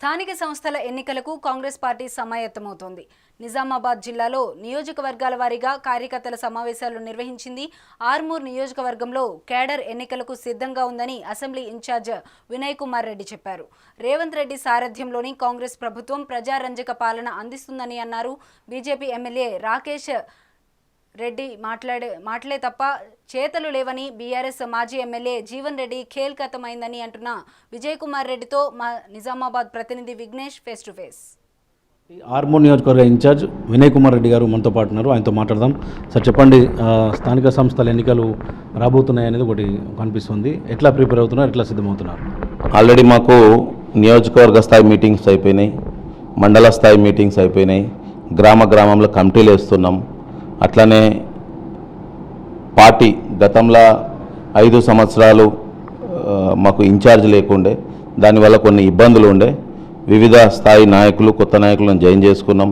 స్థానిక సంస్థల ఎన్నికలకు కాంగ్రెస్ పార్టీ సమాయత్తమవుతోంది. నిజామాబాద్ జిల్లాలో నియోజకవర్గాల వారీగా కార్యకర్తల సమావేశాలు నిర్వహించింది. ఆర్మూర్ నియోజకవర్గంలో కేడర్ ఎన్నికలకు సిద్ధంగా ఉందని అసెంబ్లీ ఇన్ఛార్జ్ వినయ్ కుమార్ రెడ్డి చెప్పారు. రేవంత్ రెడ్డి సారథ్యంలోని కాంగ్రెస్ ప్రభుత్వం ప్రజారంజక పాలన అందిస్తుందని అన్నారు. బీజేపీ ఎమ్మెల్యే రాకేష్ రెడ్డి మాటలే తప్ప చేతలు లేవని బీఆర్ఎస్ మాజీ ఎమ్మెల్యే జీవన్ రెడ్డి ఖేల్కతమైందని అంటున్న విజయ్ కుమార్ రెడ్డితో మా నిజామాబాద్ ప్రతినిధి Vignesh face to face. Armoor నియోజకవర్గ ఇన్ఛార్జ్ వినయ్ కుమార్ రెడ్డి గారు మనతో పాటు ఉన్నారు. ఆయనతో మాట్లాడదాం. సార్ చెప్పండి, స్థానిక సంస్థల ఎన్నికలు రాబోతున్నాయి అనేది ఒకటి కనిపిస్తుంది. ఎట్లా ప్రిపేర్ అవుతున్నారు, ఎట్లా సిద్ధమవుతున్నారు? ఆల్రెడీ మాకు నియోజకవర్గ స్థాయి మీటింగ్స్ అయిపోయినాయి, మండల స్థాయి మీటింగ్స్ అయిపోయినాయి, గ్రామంలో కమిటీలు వేస్తున్నాం. అట్లనే పార్టీ గతంలో 5 సంవత్సరాలు మాకు ఇన్ఛార్జ్ లేకుండే, దానివల్ల కొన్ని ఇబ్బందులు ఉండే. వివిధ స్థాయి నాయకులు, కొత్త నాయకులను జాయిన్ చేసుకున్నాం.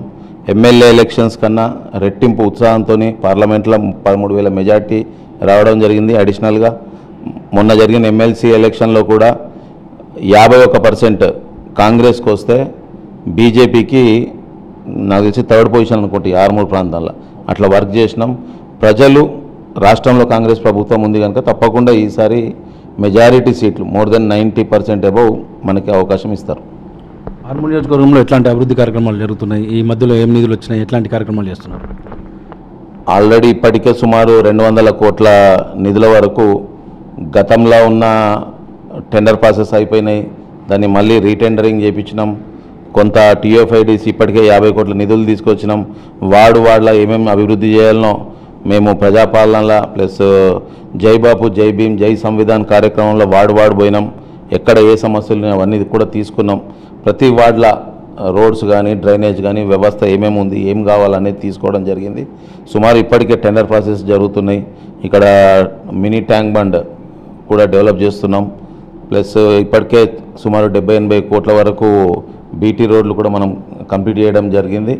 ఎమ్మెల్యే ఎలక్షన్స్ కన్నా రెట్టింపు ఉత్సాహంతో పార్లమెంట్లో 13,000 మెజార్టీ రావడం జరిగింది. అడిషనల్గా మొన్న జరిగిన ఎమ్మెల్సీ ఎలక్షన్లో కూడా 51% కాంగ్రెస్కి వస్తే బీజేపీకి నాకు తెలిసి 3rd పొజిషన్ అనుకుంటే ఆర్మూర్ ప్రాంతంలో అట్లా వర్క్ చేసినాం. ప్రజలు రాష్ట్రంలో కాంగ్రెస్ ప్రభుత్వం ఉంది కనుక తప్పకుండా ఈసారి మెజారిటీ సీట్లు more than 90% అబౌవ్ మనకి అవకాశం ఇస్తారు. ఆర్మూర్ నియోజకవర్గంలో ఎట్లాంటి అభివృద్ధి కార్యక్రమాలు జరుగుతున్నాయి? ఈ మధ్యలో ఏం నిధులు వచ్చినాయి, ఎట్లాంటి కార్యక్రమాలు చేస్తున్నారు? ఆల్రెడీ ఇప్పటికే సుమారు 200 కోట్ల నిధుల వరకు గతంలో ఉన్న టెండర్ ప్రాసెస్ అయిపోయినాయి. దాన్ని మళ్ళీ రీటెండరింగ్ చేయించినాం. కొంత టీఎఫ్ఐడిసి ఇప్పటికే 50 కోట్ల నిధులు తీసుకొచ్చినాం. వార్డుల ఏమేమి అభివృద్ధి చేయాలనో మేము ప్రజాపాలనలో ప్లస్ జై బాపు జై భీమ్ జై సంవిధాన్ కార్యక్రమంలో వార్డు పోయినాం. ఎక్కడ ఏ సమస్యలు అవన్నీ కూడా తీసుకున్నాం. ప్రతి వార్డుల రోడ్స్ కానీ డ్రైనేజ్ కానీ వ్యవస్థ ఏమేమి ఉంది, ఏం కావాలనేది తీసుకోవడం జరిగింది. సుమారు ఇప్పటికే టెండర్ ప్రాసెస్ జరుగుతున్నాయి. ఇక్కడ మినీ ట్యాంక్ బండ్ కూడా డెవలప్ చేస్తున్నాం. ప్లస్ ఇప్పటికే సుమారు 70-80 కోట్ల వరకు బీటీ రోడ్లు కూడా మనం కంప్లీట్ చేయడం జరిగింది.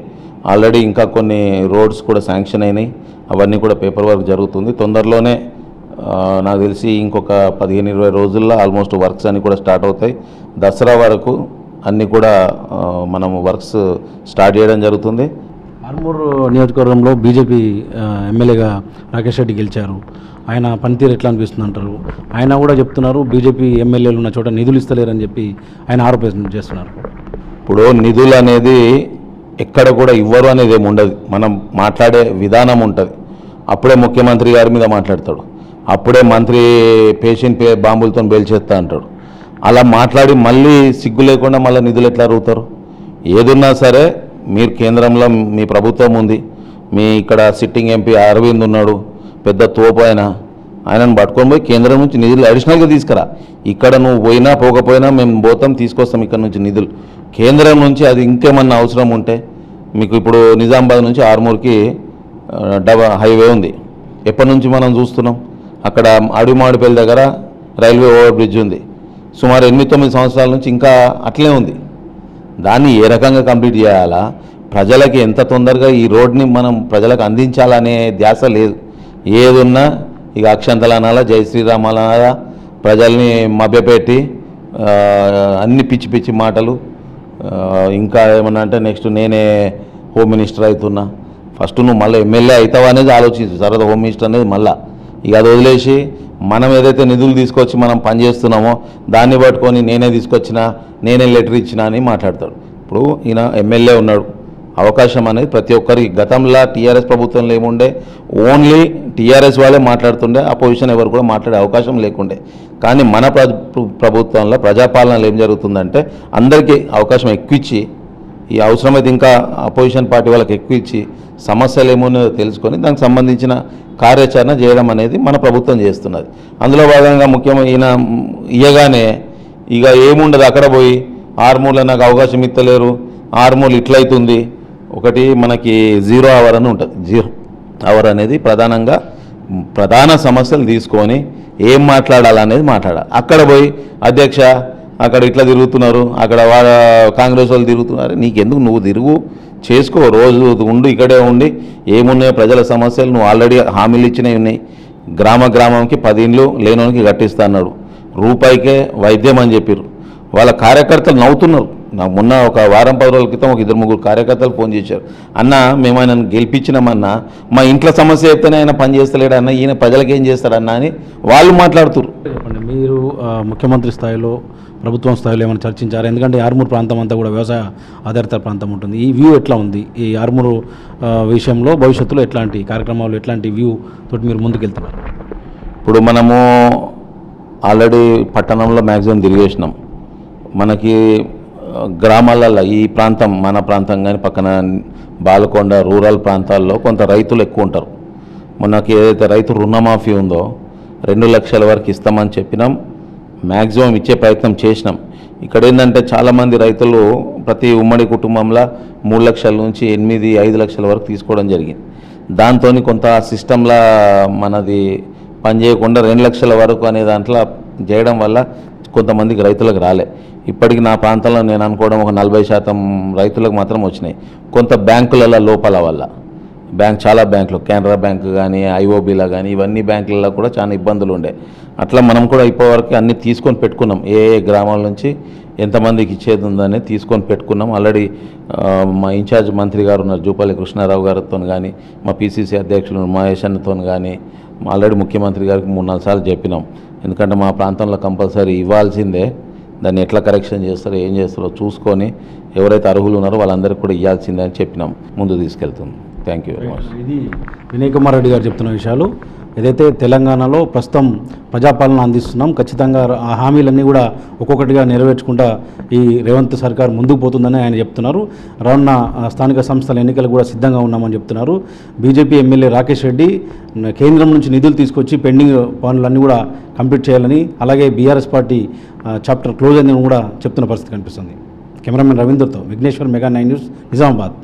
ఆల్రెడీ ఇంకా కొన్ని రోడ్స్ కూడా శాంక్షన్ అయినాయి. అవన్నీ కూడా పేపర్ వర్క్ జరుగుతుంది. తొందరలోనే నాకు తెలిసి ఇంకొక 15-20 రోజుల్లో ఆల్మోస్ట్ వర్క్స్ అన్నీ కూడా స్టార్ట్ అవుతాయి. దసరా వరకు అన్నీ కూడా మనం వర్క్స్ స్టార్ట్ చేయడం జరుగుతుంది. ఆర్మూర్ నియోజకవర్గంలో బీజేపీ ఎమ్మెల్యేగా రాకేష్ రెడ్డి గెలిచారు. ఆయన పనితీరు ఎట్లా అనిపిస్తుంది అంటారు? ఆయన కూడా చెప్తున్నారు బీజేపీ ఎమ్మెల్యేలు ఉన్న చోట నిధులు ఇస్తలేరని చెప్పి ఆయన ఆరోపణ చేస్తున్నారు. ఇప్పుడు నిధులు అనేది ఎక్కడ కూడా ఇవ్వరు అనేది ఏమి ఉండదు. మనం మాట్లాడే విధానం ఉంటుంది. అప్పుడే ముఖ్యమంత్రి గారి మీద మాట్లాడతాడు, అప్పుడే మంత్రి పేషెంట్ బాంబులతో బేల్చేస్తా అంటాడు. అలా మాట్లాడి మళ్ళీ సిగ్గు లేకుండా మళ్ళీ నిధులు ఎట్లా అడుగుతారు? ఏదున్నా సరే మీరు కేంద్రంలో మీ ప్రభుత్వం ఉంది, మీ ఇక్కడ సిట్టింగ్ ఎంపీ అరవింద్ ఉన్నాడు, పెద్ద తోపు ఆయనను పట్టుకొని పోయి కేంద్రం నుంచి నిధులు అడిషనల్గా తీసుకురా. ఇక్కడ నువ్వు పోయినా పోకపోయినా మేము పోతాం, తీసుకొస్తాం ఇక్కడ నుంచి నిధులు. కేంద్రం నుంచి అది ఇంకేమన్నా అవసరం ఉంటే మీకు ఇప్పుడు నిజామాబాద్ నుంచి ఆర్మూర్కి హైవే ఉంది. ఎప్పటి నుంచి మనం చూస్తున్నాం. అక్కడ అడుగుమాడిపల్లి దగ్గర రైల్వే ఓవర్ బ్రిడ్జ్ ఉంది. సుమారు 8-9 సంవత్సరాల నుంచి ఇంకా అట్లే ఉంది. దాన్ని ఏ రకంగా కంప్లీట్ చేయాలా, ప్రజలకి ఎంత తొందరగా ఈ రోడ్ని మనం ప్రజలకు అందించాలనే ధ్యాస లేదు. ఏదున్నా ఇక అక్షంతలు అనాలా, జై శ్రీరామ్ అనాలా, ప్రజల్ని మభ్యపెట్టి అన్ని పిచ్చి మాటలు. ఇంకా ఏమన్నా అంటే నెక్స్ట్ నేనే హోమ్ మినిస్టర్ అవుతున్నా. ఫస్ట్ నువ్వు మళ్ళీ ఎమ్మెల్యే అవుతావా అనేది ఆలోచించు, తర్వాత హోమ్ మినిస్టర్ అనేది మళ్ళీ. ఇక అది వదిలేసి మనం ఏదైతే నిధులు తీసుకొచ్చి మనం పనిచేస్తున్నామో దాన్ని పట్టుకొని నేనే తీసుకొచ్చినా, నేనే లెటర్ ఇచ్చినా అని మాట్లాడతాడు. ఇప్పుడు ఈయన ఎమ్మెల్యే ఉన్నాడు, అవకాశం అనేది ప్రతి ఒక్కరికి. గతంలో టీఆర్ఎస్ ప్రభుత్వంలో ఏముండే, ఓన్లీ టీఆర్ఎస్ వాళ్ళే మాట్లాడుతుండే, అపోజిషన్ ఎవరు కూడా మాట్లాడే అవకాశం లేకుండే. కానీ మన ప్రభుత్వంలో ప్రజాపాలనలో ఏం జరుగుతుందంటే అందరికీ అవకాశం ఎక్కువ ఇచ్చి, ఈ అవసరమైతే ఇంకా అపోజిషన్ పార్టీ వాళ్ళకి ఎక్కువ ఇచ్చి సమస్యలు ఏమో తెలుసుకొని దానికి సంబంధించిన కార్యాచరణ చేయడం అనేది మన ప్రభుత్వం చేస్తున్నది. అందులో భాగంగా ముఖ్యమైన ఈయన ఇయ్యగానే ఇక ఏముండదు, అక్కడ పోయి ఆర్మూర్లో నాకు అవకాశం ఇస్తలేరు, ఆర్మూర్ ఇట్లయితుంది. ఒకటి మనకి 0 అవర్ అని ఉంటుంది. 0 అవర్ అనేది ప్రధాన సమస్యలు తీసుకొని ఏం మాట్లాడాలనేది మాట్లాడాలి. అక్కడ పోయి అధ్యక్ష అక్కడ ఇట్లా తిరుగుతున్నారు, అక్కడ కాంగ్రెస్ వాళ్ళు తిరుగుతున్నారు, నీకెందుకు, నువ్వు తిరుగు చేసుకో, రోజు ఉండు, ఇక్కడే ఉండి ఏమున్నాయో ప్రజల సమస్యలు నువ్వు ఆల్రెడీ హామీలు ఇచ్చినవి ఉన్నాయి. గ్రామానికి 10 ఇండ్లు లేనోనికి కట్టిస్తా అన్నాడు. రూపాయికే వైద్యం అని చెప్పారు. వాళ్ళ కార్యకర్తలు నవ్వుతున్నారు. నాకు మొన్న ఒక వారం 10 రోజుల క్రితం ఒక 2-3 కార్యకర్తలు ఫోన్ చేశారు, అన్న మేము ఆయనను గెలిపించినామన్నా, మా ఇంట్లో సమస్య చెప్తేనే ఆయన పని చేస్తలేడన్న, ఈయన ప్రజలకు ఏం చేస్తాడన్నా అని వాళ్ళు మాట్లాడుతున్నారు. చెప్పండి, మీరు ముఖ్యమంత్రి స్థాయిలో ప్రభుత్వం స్థాయిలో ఏమైనా చర్చించారు? ఎందుకంటే ఆర్మూర్ ప్రాంతం అంతా కూడా వ్యవసాయ ఆధారిత ప్రాంతం ఉంటుంది. ఈ వ్యూ ఎట్లా ఉంది? ఈ ఆర్మూరు విషయంలో భవిష్యత్తులో ఎట్లాంటి కార్యక్రమాలు, ఎట్లాంటి వ్యూ తోటి మీరు ముందుకెళ్తున్నారు? ఇప్పుడు మనము ఆల్రెడీ పట్టణంలో మ్యాక్సిమం తిరిగేసినాం. మనకి గ్రామాలలో ఈ ప్రాంతం, మన ప్రాంతం కానీ పక్కన బాలకొండ రూరల్ ప్రాంతాల్లో కొంత రైతులు ఎక్కువ ఉంటారు. మనకి ఏదైతే రైతు రుణమాఫీ ఉందో 2 లక్షల వరకు ఇస్తామని చెప్పినాం, మ్యాక్సిమం ఇచ్చే ప్రయత్నం చేసినాం. ఇక్కడ ఏంటంటే చాలామంది రైతులు ప్రతి ఉమ్మడి కుటుంబంలో 3 లక్షల నుంచి 8-5 లక్షల వరకు తీసుకోవడం జరిగింది. దాంతో కొంత సిస్టంలో మనది పనిచేయకుండా 2 లక్షల వరకు అనే దాంట్లో చేయడం వల్ల కొంతమందికి రైతులకు రాలే. ఇప్పటికి నా ప్రాంతంలో నేను అనుకోవడం ఒక 40% రైతులకు మాత్రం వచ్చినాయి. కొంత బ్యాంకుల లోపాల వల్ల, చాలా బ్యాంకులు, కెనరా బ్యాంకు కానీ ఐఓబీలో కానీ ఇవన్నీ బ్యాంకులలో కూడా చాలా ఇబ్బందులు ఉండే. అట్లా మనం కూడా ఇప్పటివరకు అన్నీ తీసుకొని పెట్టుకున్నాం. ఏ గ్రామాల నుంచి ఎంతమందికి ఇచ్చేది ఉందని తీసుకొని పెట్టుకున్నాం. ఆల్రెడీ మా ఇన్ఛార్జ్ మంత్రి గారు ఉన్నారు జూపల్లి కృష్ణారావు గారితో కానీ, మా పిసిసి అధ్యక్షులు మహేష్ అన్నతో కానీ ఆల్రెడీ ముఖ్యమంత్రి గారికి 3-4 సార్లు చెప్పినాం. ఎందుకంటే మా ప్రాంతంలో కంపల్సరీ ఇవ్వాల్సిందే, దాన్ని ఎట్లా కరెక్షన్ చేస్తారో ఏం చేస్తారో చూసుకొని ఎవరైతే అర్హులు ఉన్నారో వాళ్ళందరికీ కూడా ఇవ్వాల్సిందే అని చెప్పినాం. ముందు తీసుకెళ్తున్నాం. Thank you very much. ఇది వినయ్ కుమార్ రెడ్డి గారు చెప్తున్న విషయాలు. ఏదైతే తెలంగాణలో ప్రస్తుతం ప్రజాపాలన అందిస్తున్నాం, ఖచ్చితంగా ఆ హామీలన్నీ కూడా ఒక్కొక్కటిగా నెరవేర్చుకుంటా ఈ రేవంత్ సర్కార్ ముందుకు పోతుందని ఆయన చెప్తున్నారు. రానున్న స్థానిక సంస్థల ఎన్నికలు కూడా సిద్ధంగా ఉన్నామని చెప్తున్నారు. బీజేపీ ఎమ్మెల్యే రాకేష్ రెడ్డి కేంద్రం నుంచి నిధులు తీసుకొచ్చి పెండింగ్ పనులన్నీ కూడా కంప్లీట్ చేయాలని, అలాగే బీఆర్ఎస్ పార్టీ చాప్టర్ క్లోజ్ అయిందని కూడా చెప్తున్న పరిస్థితి కనిపిస్తుంది. కెమెరామెన్ రవీందర్తో విఘ్నేశ్వర్, మెగా 9 న్యూస్, నిజామాబాద్.